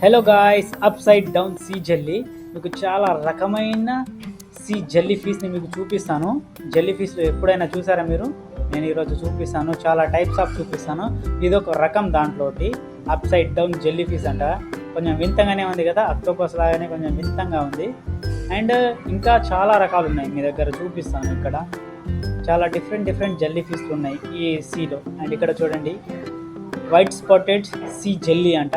Hello guys, upside down sea jelly మీకు చాలా రకమైన సీ జెల్లీ ఫిష్ని మీకు చూపిస్తాను. జెల్లీ ఫిష్లు ఎప్పుడైనా చూసారా మీరు? నేను ఈరోజు చూపిస్తాను. చాలా టైప్స్ ఆఫ్ చూపిస్తాను. ఇది ఒక రకం దాంట్లోటి upside down jellyfish అంట. కొంచెం వింతగానే ఉంది కదా, అక్టోపస్ లాగానే కొంచెం వింతంగా ఉంది. అండ్ ఇంకా చాలా రకాలు ఉన్నాయి, మీ దగ్గర చూపిస్తాను. ఇక్కడ చాలా డిఫరెంట్ జెల్లీ ఫిష్లు ఉన్నాయి ఈ సీలో. అండ్ ఇక్కడ చూడండి, వైట్ స్పాటెడ్ సీ జెల్లీ అంట.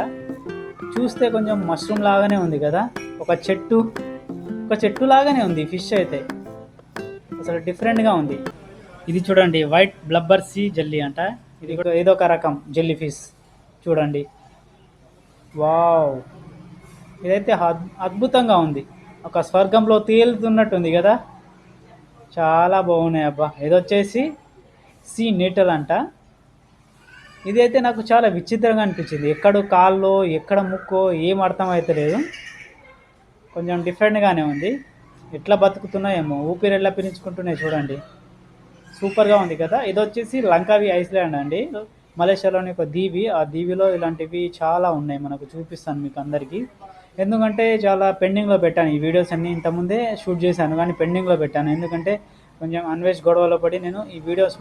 చూస్తే కొంచెం మష్రూమ్ లాగానే ఉంది కదా, ఒక చెట్టు లాగానే ఉంది ఫిష్ అయితే. అసలు డిఫరెంట్గా ఉంది. ఇది చూడండి, వైట్ బ్లబ్బర్ సీ జెల్లీ అంట. ఇది కూడా ఏదో ఒక రకం జెల్లీ ఫిష్. చూడండి, వావ్, ఇదైతే అద్భుతంగా ఉంది. ఒక స్వర్గంలో తేలుతున్నట్టుంది కదా, చాలా బాగున్నాయి అబ్బా. ఇదొచ్చేసి సీ నేటల్ అంట. ఇది అయితే నాకు చాలా విచిత్రంగా అనిపించింది. ఎక్కడ కాల్లో ఎక్కడ ముక్కో ఏం అర్థం అయితే లేదు, కొంచెం డిఫరెంట్గానే ఉంది. ఎట్లా బతుకుతున్నాయేమో, ఊపిరిలా పీల్చుకుంటున్నాయి చూడండి. సూపర్గా ఉంది కదా. ఇది వచ్చేసి లంకావి ఐస్లాండ్ అండి, మలేషియాలోని ఒక దీవి. ఆ దీవిలో ఇలాంటివి చాలా ఉన్నాయి, మనకు చూపిస్తాను మీకు అందరికీ. ఎందుకంటే చాలా పెండింగ్లో పెట్టాను ఈ వీడియోస్ అన్నీ. ఇంతకుముందే షూట్ చేశాను కానీ పెండింగ్లో పెట్టాను, ఎందుకంటే కొంచెం అన్వేష్ గొడవలో పడి నేను ఈ వీడియోస్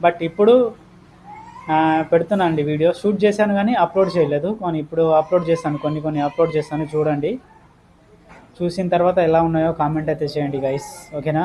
బట్ ఇప్పుడు పెడుతున్నాను అండి. వీడియో షూట్ చేశాను కానీ అప్లోడ్ చేయలేదు, కానీ ఇప్పుడు అప్లోడ్ చేస్తాను. కొన్ని అప్లోడ్ చేస్తాను, చూడండి. చూసిన తర్వాత ఎలా ఉన్నాయో కామెంట్ అయితే చేయండి గైస్, ఓకేనా?